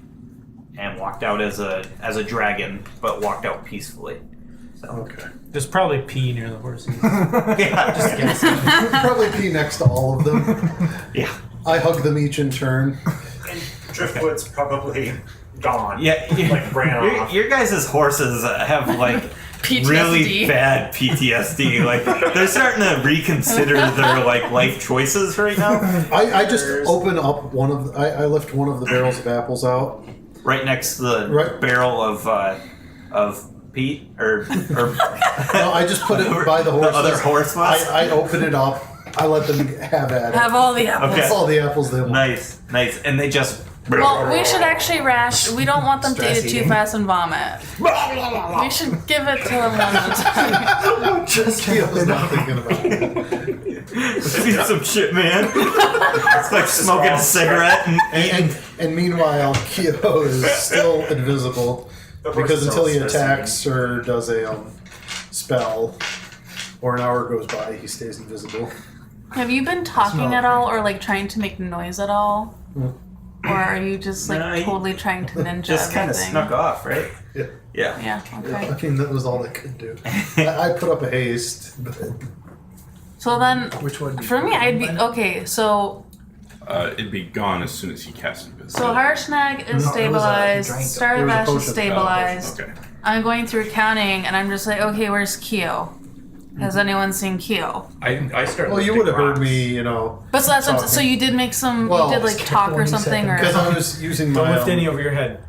S3: and walked out as a dragon, but walked out peacefully. So.
S8: Okay.
S2: There's probably pee near the horses.
S3: Yeah.
S2: Just guessing.
S8: Probably pee next to all of them.
S3: Yeah.
S8: I hug them each in turn.
S6: And Driftwood's probably gone.
S3: Yeah.
S6: Like ran off.
S3: Your guys' horses have like
S7: PTSD.
S3: really bad PTSD. Like they're starting to reconsider their like life choices right now.
S8: I just open up one of the, I lift one of the barrels of apples out.
S3: Right next to the
S8: Right.
S3: barrel of Pete or
S8: No, I just put it by the horses.
S3: the other horse was.
S8: I open it up. I let them have at it.
S7: Have all the apples.
S3: Okay.
S8: All the apples they want.
S3: Nice, and they just.
S7: Well, we should actually We don't want them to
S4: Stress
S7: eat it too
S4: eating.
S7: fast and vomit. We should give it to them one at a time.
S8: Just Kyo's not thinking about it.
S3: Eat some shit, man. It's like smoking a cigarette and
S8: And meanwhile, Kyo is still invisible because until he attacks or does a spell or an hour goes by, he stays invisible.
S7: Have you been talking at all, or like trying to make noise at all? Or are you just like
S3: No,
S7: totally trying to ninja
S3: Just kind of
S7: everything?
S3: snuck off, right?
S8: Yeah.
S3: Yeah.
S7: Yeah, okay.
S8: I mean, that was all I could do. I put up a haste. But
S7: So then,
S4: Which one?
S7: for me, I'd be okay. So
S9: It'd be gone as soon as he cast it.
S7: Harshnag is
S4: No, it was a
S7: stabilized.
S4: drink.
S7: Starvash is
S8: potion.
S7: stabilized.
S9: Okay.
S7: I'm going through counting, and I'm just like, okay, where's Keo? Has anyone seen Keo?
S5: I started.
S8: well, you
S5: lifting
S8: would have heard
S5: rocks.
S8: me, you know,
S7: But so that's what,
S8: Talking.
S7: so you did make some.
S8: Well,
S7: you did like talk or
S4: 20
S7: something, or
S8: because I was using my.
S2: Don't lift any over your head.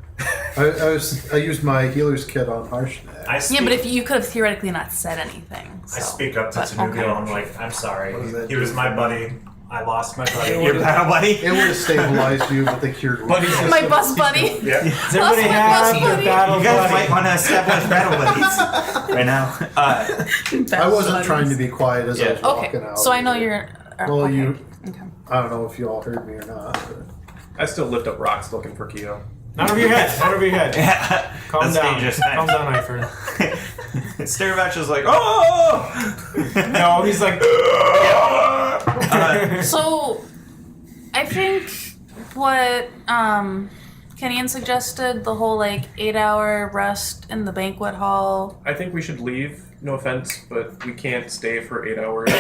S8: I used my healer's kit on Harshnag.
S6: I speak,
S7: yeah. But if you could have theoretically not said anything.
S6: I
S7: So.
S6: speak up to
S7: But,
S6: Tanugio.
S7: okay.
S6: I'm like, I'm sorry.
S4: What does that
S6: He
S4: do?
S6: was my buddy. I lost my buddy.
S3: Your battle buddy?
S8: It would have stabilized you, but they cured me.
S7: My bus buddy.
S6: Yeah.
S2: Does everybody
S7: my
S2: have
S7: bus
S2: their
S7: buddy.
S2: battle
S3: You guys might
S2: buddy?
S3: want to establish battle buddies right now.
S8: I wasn't trying to be quiet as I was walking
S7: Okay,
S8: out.
S7: so I know you're.
S8: Well,
S7: okay.
S8: you-
S7: Okay.
S8: I don't know if you all heard me or not. But.
S5: I still lift up rocks looking for Keo.
S2: Not over your head. Not over your head.
S3: Yeah.
S2: Calm
S3: That's
S2: down.
S3: dangerous.
S2: Calm down, Eiford.
S3: Starvash is like, oh!
S2: No, he's like.
S7: So, I think what Kenyon suggested, the whole like 8-hour rest in the banquet hall.
S5: I think we should leave. No offense, but we can't stay for 8 hours.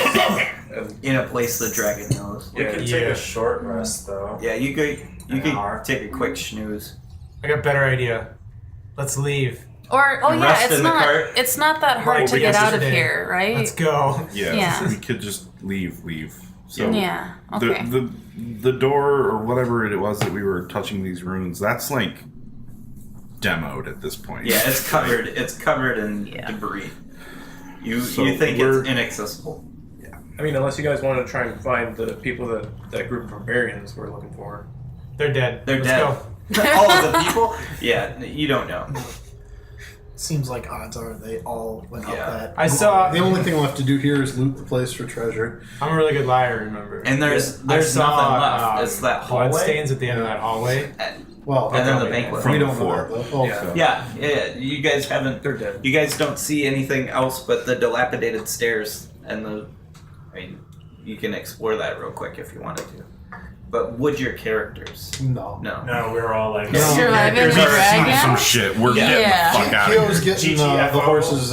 S5: And
S3: In a place the dragon knows.
S6: We
S5: Yeah.
S6: could take a short rest though.
S3: Yeah, you could
S6: hour.
S3: take a quick snooze.
S2: I got a better idea. Let's leave.
S7: Or
S3: And rest in the cart.
S7: it's not that hard
S2: Right,
S7: to
S2: we
S7: get
S2: got
S7: out of
S2: today.
S7: here, right?
S2: Let's go.
S9: Yeah.
S7: Yeah.
S9: We could just leave. So
S7: Yeah. Okay.
S9: the door or whatever it was that we were touching these runes, that's like demoed at this point.
S3: Yeah, it's covered. It's covered in
S7: Yeah.
S3: debris. You
S9: So
S3: think
S9: we're-
S3: it's inaccessible?
S5: I mean, unless you guys want to try and find the people that group of barbarians we're looking for.
S2: They're dead.
S3: They're
S2: Let's
S3: dead.
S2: go.
S3: All of the people? Yeah, you don't know.
S4: Seems like odds are they all went
S3: Yeah.
S4: up that.
S2: I saw.
S8: The only thing left to do here is loot the place for treasure.
S2: I'm a really good liar, remember?
S3: And there's
S2: I
S3: nothing
S2: saw,
S3: left. It's that hallway.
S2: bloodstains at the end of that hallway.
S8: Well,
S3: And then
S8: okay.
S3: the banquet.
S9: From
S8: we don't
S9: before.
S8: know that, though.
S5: Yeah.
S8: Okay.
S3: Yeah. You guys haven't.
S5: They're dead.
S3: You guys don't see anything else but the dilapidated stairs and the. I mean, you can explore that real quick if you wanted to. But would your characters?
S8: No.
S3: No.
S6: No, we were all like,
S8: No.
S7: Surviving the
S3: Characters are
S7: dragon?
S9: Some shit. We're getting
S7: Yeah.
S9: the fuck out of
S8: Keo's
S9: here.
S8: getting
S6: GTFO.
S8: the horses.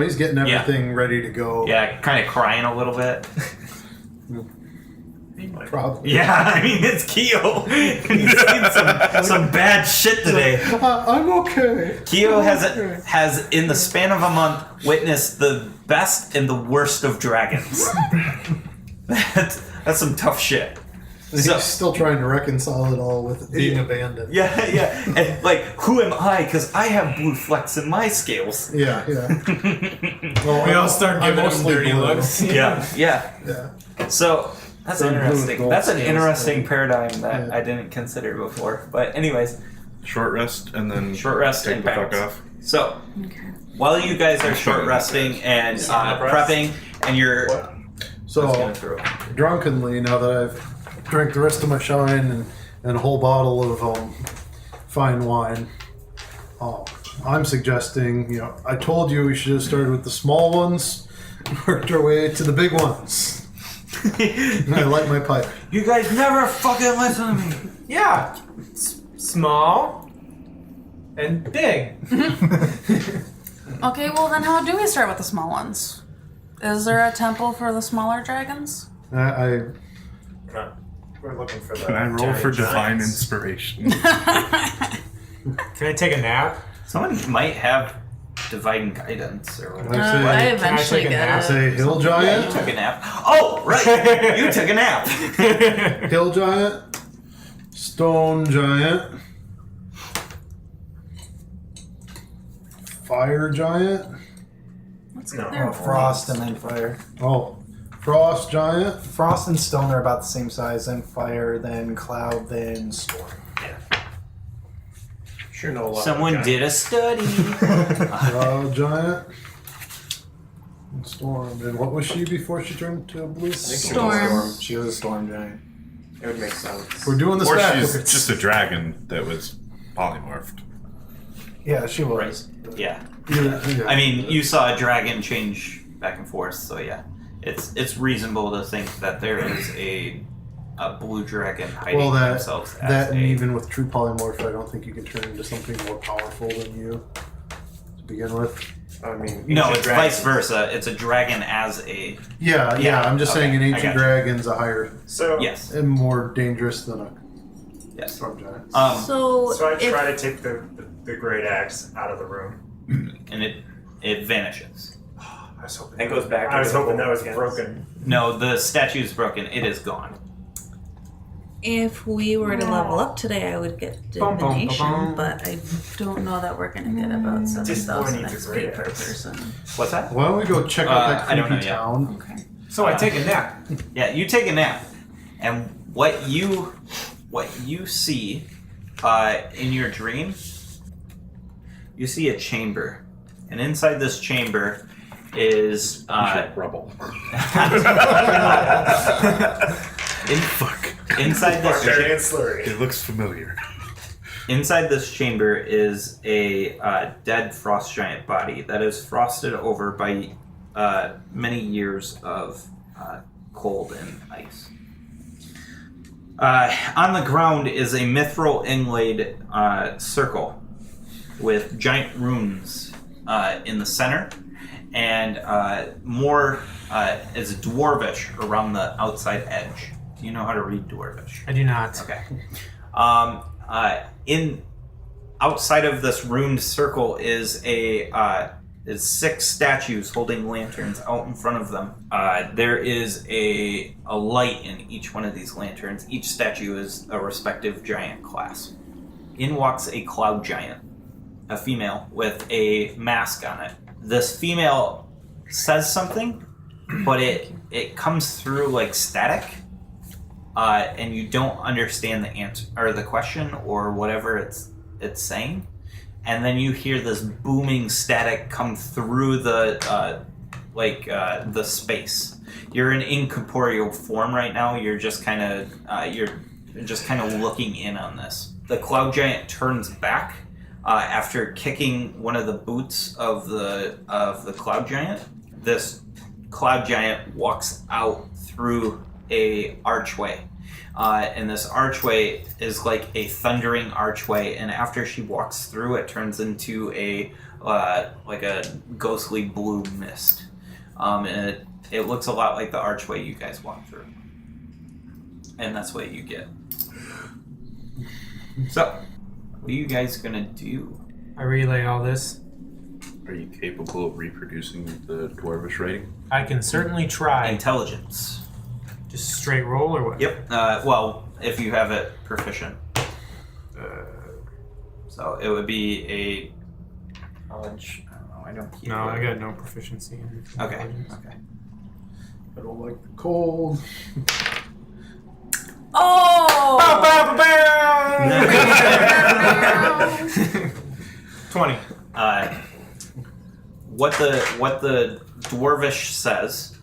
S8: He's getting everything ready to go.
S3: Yeah, kind of crying a little bit.
S8: Probably.
S3: Yeah, I mean it's Keo. He's seen some bad shit today.
S8: I'm okay.
S3: Keo
S8: I'm
S3: has
S8: okay.
S3: has in the span of a month witnessed the best and the worst of dragons. That's some tough shit.
S8: He's
S3: So-
S8: still trying to reconcile it all with being abandoned.
S3: Yeah, yeah. And like, who am I? Because I have blue flecks in my scales.
S8: Yeah. Well,
S2: We all start
S8: I'm
S2: giving them
S8: mostly
S2: dirty
S8: blue.
S2: looks.
S3: Yeah, yeah.
S8: Yeah.
S3: So that's
S8: Red, blue,
S3: interesting.
S8: gold
S3: That's an
S8: scales,
S3: interesting
S8: yeah.
S3: paradigm that
S8: Yeah.
S3: I didn't consider before. But anyways,
S9: Short rest and then
S3: short rest
S9: take
S3: and
S9: the fuck
S3: bounce.
S9: off.
S3: So while you guys are short resting and prepping, and you're I was
S8: So
S3: gonna throw.
S8: drunkenly, now that I've drank the rest of my shine and a whole bottle of fine wine, I'm suggesting, I told you we should have started with the small ones, worked our way to the big ones. And I light my pipe.
S3: You guys never fucking listen to me.
S2: Yeah. Small and big.
S7: Okay, well then how do we start with the small ones? Is there a temple for the smaller dragons?
S8: We're
S6: we're looking for the.
S9: Can I roll for
S6: giant
S9: divine
S6: giants.
S9: inspiration?
S2: Can I take a nap?
S3: Someone might have divine guidance or whatever.
S7: I
S8: I
S7: eventually
S2: take a
S7: get
S2: nap?
S7: it.
S8: say hill
S3: Yeah, you
S8: giant,
S3: took a nap. Oh, right. You took a nap.
S8: hill giant, stone giant, fire giant.
S6: No.
S7: They're
S4: Frost and then fire.
S8: Oh, frost giant.
S4: Frost and stone are about the same size. Then fire, then cloud, then storm.
S5: Sure know a lot.
S3: Someone
S5: of
S3: did a study.
S8: Cloud giant. And storm. And what was she before she turned to a blue?
S7: Storm.
S4: She was a storm giant.
S5: It would make sense.
S8: We're doing this
S9: Or
S8: backwards.
S9: she's just a dragon that was polymorphed.
S4: Yeah, she was.
S3: Yeah.
S8: Yeah.
S3: I mean, you saw a dragon change back and forth, so yeah. it's reasonable to think that there is a blue dragon hiding
S8: Well,
S3: themselves as
S8: that and
S3: a...
S8: even with true polymorph, I don't think you can turn into something more powerful than you to begin with.
S6: I mean,
S3: No,
S6: ancient
S3: it's
S6: dragons-
S3: vice versa. It's a dragon as a...
S8: Yeah,
S3: Yeah,
S8: I'm just saying an
S3: okay, I
S8: ancient
S3: gotcha.
S8: dragon's a higher
S6: So
S3: Yes.
S8: and more dangerous than a
S3: Yes.
S8: storm giant.
S7: So
S6: I
S7: if-
S6: try to take the great axe out of the room.
S3: And it vanishes.
S6: I was hoping
S5: And goes back
S6: I was
S5: into the
S6: hoping that was
S5: again.
S6: broken.
S3: No, the statue is broken. It is gone.
S7: If we were to level up today, I would get
S2: Bum, bum,
S7: divination,
S2: bum.
S7: but I don't know that we're gonna get about
S6: This boy
S7: 7,000
S6: needs a
S7: XP
S6: great
S7: per
S6: axe.
S7: person.
S3: What's that?
S8: Why don't we go check out that
S3: I don't
S8: creepy
S3: know yet.
S8: town?
S7: Okay.
S10: So I take a nap.
S3: Yeah, you take a nap, and what you see in your dream, you see a chamber, and inside this chamber is
S9: Rubble.
S3: inside this
S6: Barbarian slurry.
S9: It looks familiar.
S3: inside this chamber is a dead frost giant body that is frosted over by many years of cold and ice. On the ground is a mithril inlaid circle with giant runes in the center, and more is dwarvish around the outside edge. Do you know how to read dwarvish?
S2: I do not.
S3: Okay. In outside of this runed circle is is 6 statues holding lanterns out in front of them. There is a light in each one of these lanterns. Each statue is a respective giant class. In walks a cloud giant, a female with a mask on it. This female says something, but it comes through like static. And you don't understand the answer or the question or whatever it's saying, and then you hear this booming static come through the space. You're in incorporeal form right now. You're just kind of looking in on this. The cloud giant turns back after kicking one of the boots of the cloud giant. This cloud giant walks out through a archway, and this archway is like a thundering archway, and after she walks through it turns into a ghostly blue mist, and it looks a lot like the archway you guys walked through, and that's what you get. So what are you guys gonna do?
S2: I relay all this.
S9: Are you capable of reproducing the dwarvish writing?
S2: I can certainly try.
S3: Intelligence.
S2: Just straight roll or what?
S3: Yep. Well, if you have it proficient. So it would be a knowledge. I don't know. I don't keep.
S2: No, I got no proficiency in
S3: Okay.
S2: intelligence.
S3: Okay.
S8: I don't like the cold.
S7: Oh!
S10: 20.
S3: What the dwarvish says,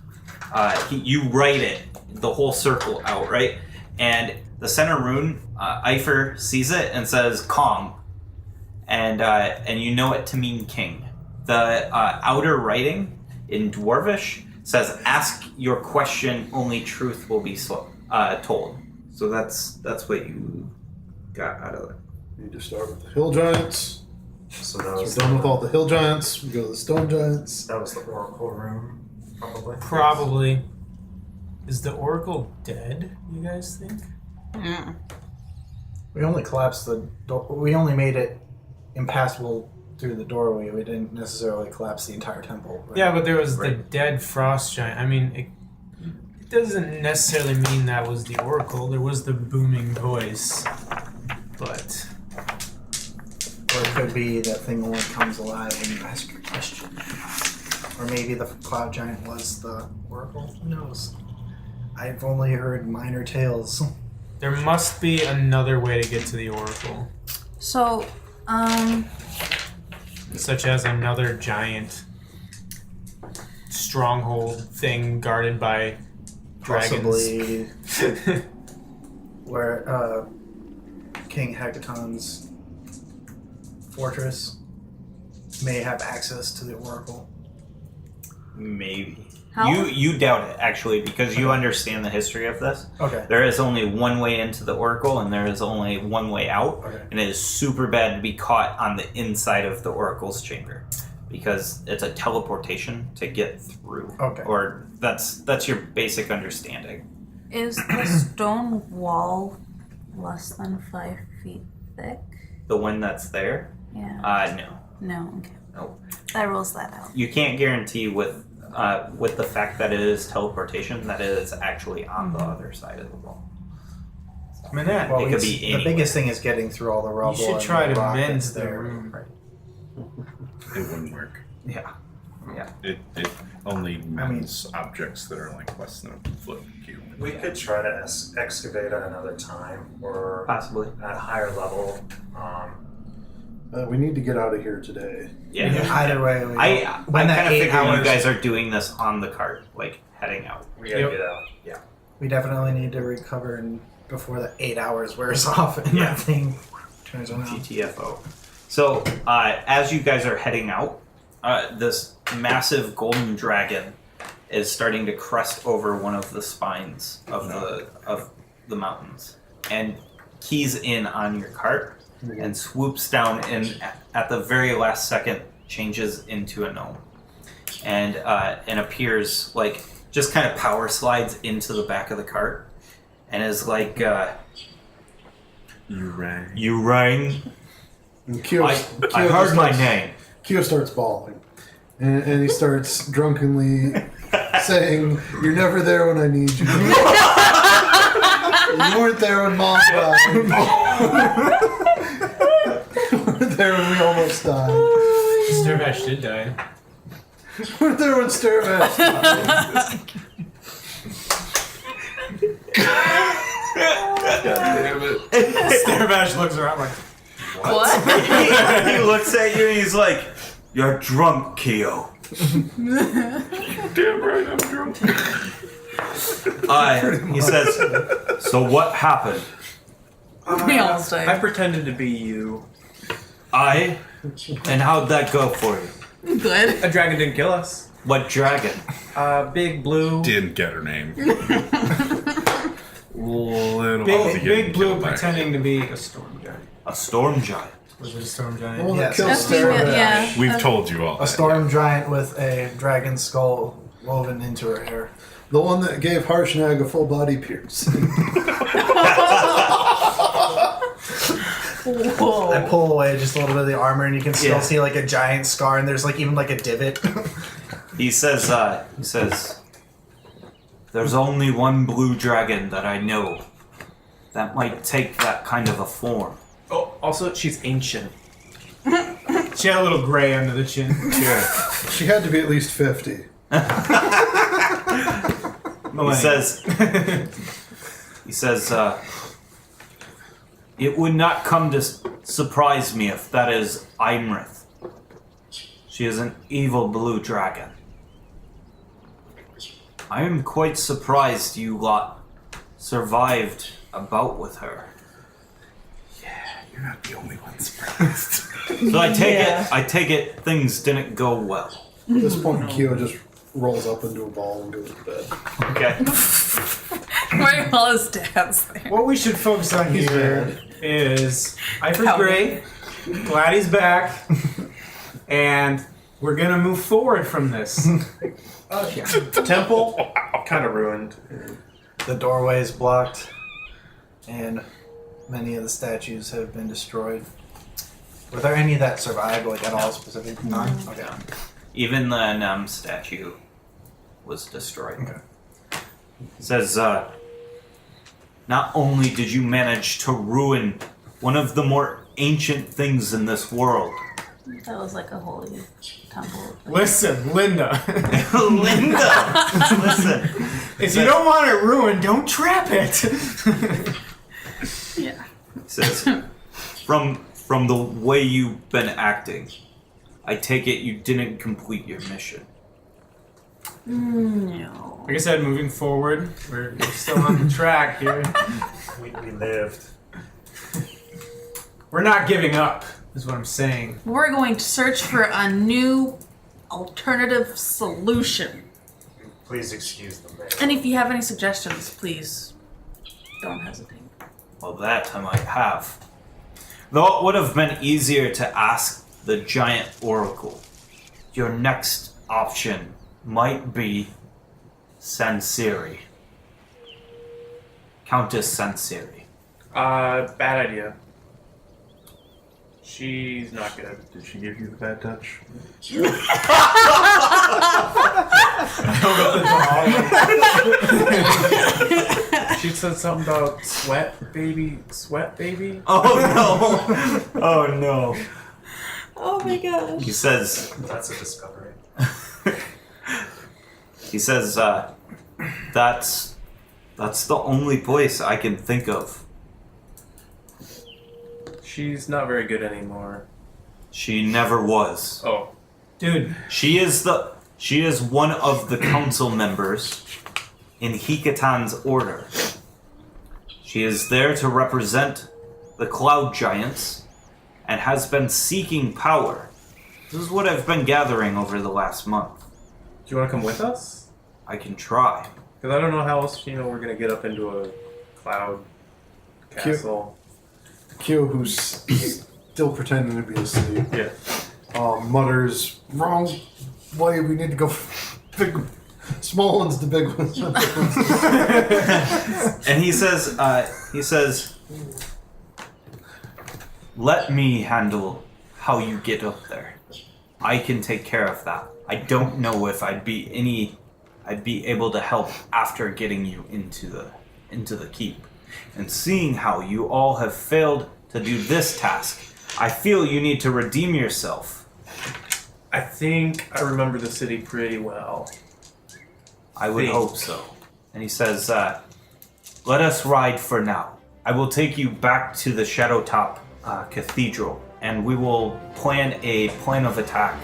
S3: you write it, the whole circle out, right? And the center rune, Eifer sees it and says Kong, and you know it to mean king. The outer writing in dwarvish says, "Ask your question, only truth will be told." So that's what you got out of it.
S8: We need to start with the hill giants.
S6: So that
S8: We're
S6: was
S8: done with all the hill giants. We go to the stone giants.
S6: that was the oracle room, probably.
S2: Probably. Is the Oracle dead, you guys think?
S7: Yeah.
S4: We only collapsed the door. We only made it impassable through the doorway. We didn't necessarily collapse the entire temple. Right?
S2: Yeah, but there was the
S3: Right.
S2: dead frost giant. I mean, it doesn't necessarily mean that was the Oracle. There was the booming voice. But
S4: Or it could be that thing only comes alive when you ask your question. Or maybe the cloud giant was the oracle. Who knows? I've only heard minor tales.
S2: there must be another way to get to the Oracle.
S7: So,
S2: Such as another giant stronghold thing guarded by dragons.
S4: Possibly where King Hekaton's fortress may have access to the oracle.
S3: Maybe.
S7: How?
S3: You doubt it, actually, because you understand the history of this.
S4: Okay.
S3: There is only one way into the Oracle, and there is only one way out.
S4: Okay.
S3: And it is super bad to be caught on the inside of the Oracle's chamber, because it's a teleportation to get through.
S4: Okay.
S3: Or that's your basic understanding.
S7: Is the stone wall less than 5 feet thick?
S3: The one that's there?
S7: Yeah.
S3: No.
S7: No. Okay.
S3: No.
S7: That rules that out.
S3: You can't guarantee with the fact that it is teleportation that it is actually on the other side of the wall.
S10: Manette,
S4: Well,
S3: It could
S4: it's-
S3: be
S4: the
S3: anywhere.
S4: biggest thing is getting through all the rubble.
S10: you should
S4: and
S10: try
S4: the
S10: to
S4: rock
S10: mend
S4: that's
S10: the
S4: there.
S10: room.
S9: It wouldn't work.
S3: Yeah.
S9: It only mends objects that are like less than a foot cube.
S6: We could try to excavate at another time or
S3: Possibly.
S6: at a higher level.
S8: We need to get out of here today.
S3: Yeah.
S4: Either way,
S3: I
S4: when that
S3: kind of
S4: 8
S3: figure you
S4: hours,
S3: guys are doing this on the cart, like heading out.
S6: We gotta get out.
S4: we definitely need to recover and before the 8 hours wears off and
S3: Yeah.
S4: that thing turns around.
S3: GTFO. So, as you guys are heading out, this massive golden dragon is starting to crest over one of the spines of the mountains, and keys in on your cart, and swoops down and at the very last second changes into a gnome, and appears like just kind of power slides into the back of the cart, and is like,
S9: You rang.
S3: "You rang.
S8: And Kyo,
S3: I
S8: Kyo
S3: heard
S8: just
S3: my
S8: starts-
S3: name."
S8: Kyo starts bawling. And he starts drunkenly saying, "You're never there when I need you. You weren't there when Mom died. You weren't there when we almost died.
S2: Sturbash did die.
S8: You weren't there when Sturbash died."
S9: God damn it.
S10: Sturbash looks around like,
S7: What?
S3: He looks at you and he's like, "You're drunk, Keo."
S9: Damn right, I'm drunk.
S3: He says, "So what happened?"
S7: We almost died.
S10: I pretended to be you.
S3: And how'd that go for you?
S7: Good.
S10: A dragon didn't kill us.
S3: What dragon?
S10: Big blue.
S9: Didn't get her name. Little
S10: Big blue pretending to be a storm giant.
S3: A storm giant.
S10: Was it a storm giant?
S8: Well,
S4: Yes.
S8: kill
S7: That's
S8: Sturbash.
S7: yeah.
S9: We've told you all
S4: A
S9: that.
S4: storm giant with a dragon skull woven into her hair.
S8: The one that gave Harshnag a full body pierce.
S7: Whoa.
S4: I pull away just a little bit of the armor, and you can still
S3: Yeah.
S4: see like a giant scar, and there's like even like a divot.
S3: He says, "There's only one blue dragon that I know that might take that kind of a form."
S10: Oh, also, she's ancient. She had a little gray under the chin.
S8: She had to be at least 50.
S3: He says, "It would not come to surprise me if that is Imrith. She is an evil blue dragon. I am quite surprised you lot survived a bout with her.
S9: You're not the only one surprised.
S3: So I take it things didn't go well."
S8: At this point, Kyo just rolls up into a ball and goes to bed.
S3: Okay.
S7: Wearing all his dad's there.
S10: What we should focus on
S8: He's
S10: here
S8: mad.
S10: is Iford's
S7: How
S10: great, glad he's back, and we're gonna move forward from this.
S5: Temple, kind of ruined.
S4: The doorway is blocked, and many of the statues have been destroyed. Were there any that survived, like at all specific? None? Okay.
S3: Even the Nam statue was destroyed.
S4: Okay.
S3: It says, not only did you manage to ruin one of the more ancient things in this world,
S7: That was like a holy temple.
S10: Listen, Linda.
S3: Linda! Listen.
S10: If you don't want it ruined, don't trap it.
S7: Yeah.
S3: It says, from the way you've been acting, I take it you didn't complete your mission.
S7: No.
S10: Like I said, moving forward, we're still on the track here.
S6: We lived.
S10: We're not giving up, is what I'm saying.
S7: We're going to search for a new alternative solution.
S6: Please excuse them there.
S7: And if you have any suggestions, please don't hesitate.
S3: Well, that I might have. Though it would have been easier to ask the giant oracle. Your next option might be Sansiri. Countess Sansiri.
S5: Bad idea. She's not good.
S9: Did she give you the bad touch?
S5: She said something about sweat baby.
S3: Oh no! Oh no!
S7: Oh my gosh.
S3: He says.
S6: That's a discovery.
S3: He says. That's the only place I can think of.
S5: She's not very good anymore.
S3: She never was.
S5: Oh.
S10: Dude,
S3: She is one of the council members in Hikatan's order. She is there to represent the Cloud Giants and has been seeking power. This is what I've been gathering over the last month.
S5: Do you want to come with us?
S3: I can try.
S5: Because I don't know how else we're gonna get up into a cloud castle.
S8: Q, who's still pretending to be asleep,
S5: Yeah.
S8: mutters, "Wrong way. We need to go big, small ones to big ones."
S3: And he says, let me handle how you get up there. I can take care of that. I don't know if I'd be able to help after getting you into the keep. And seeing how you all have failed to do this task, I feel you need to redeem yourself.
S5: I think I remember the city pretty well.
S3: I would hope so. And he says, let us ride for now. I will take you back to the Shadowtop Cathedral, and we will plan a plan of attack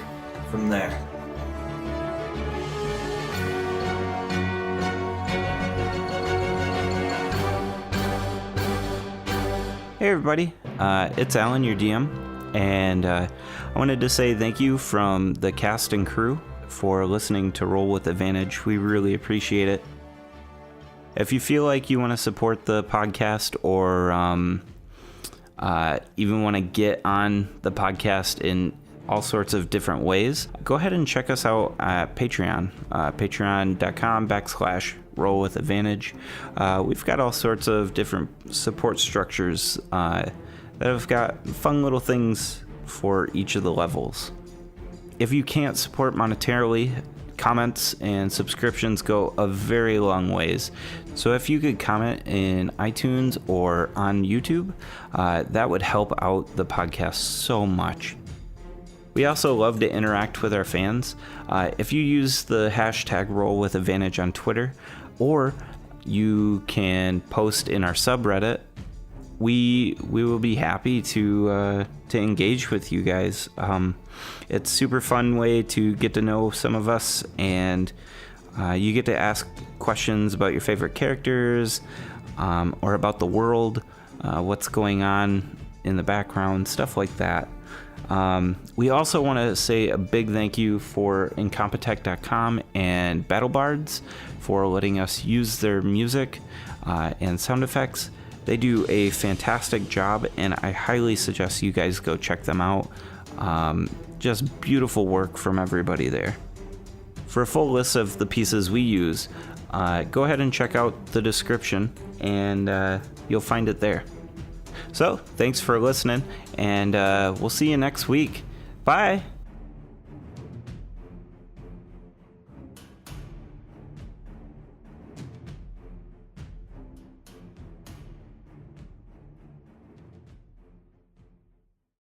S3: from there.
S1: Hey everybody, it's Alan, your DM, and I wanted to say thank you from the cast and crew for listening to Roll with Advantage. We really appreciate it. If you feel like you want to support the podcast or even want to get on the podcast in all sorts of different ways, go ahead and check us out at Patreon, patreon.com/Roll with Advantage. We've got all sorts of different support structures that have got fun little things for each of the levels. If you can't support monetarily, comments and subscriptions go a very long ways. So if you could comment in iTunes or on YouTube, that would help out the podcast so much. We also love to interact with our fans. If you use the hashtag Roll with Advantage on Twitter, or you can post in our subreddit, we will be happy to engage with you guys. It's a super fun way to get to know some of us, and you get to ask questions about your favorite characters, or about the world, what's going on in the background, stuff like that. We also want to say a big thank you for Incompetech.com and BattleBards for letting us use their music and sound effects. They do a fantastic job, and I highly suggest you guys go check them out. Just beautiful work from everybody there. For a full list of the pieces we use, go ahead and check out the description, and you'll find it there. So, thanks for listening, and we'll see you next week. Bye!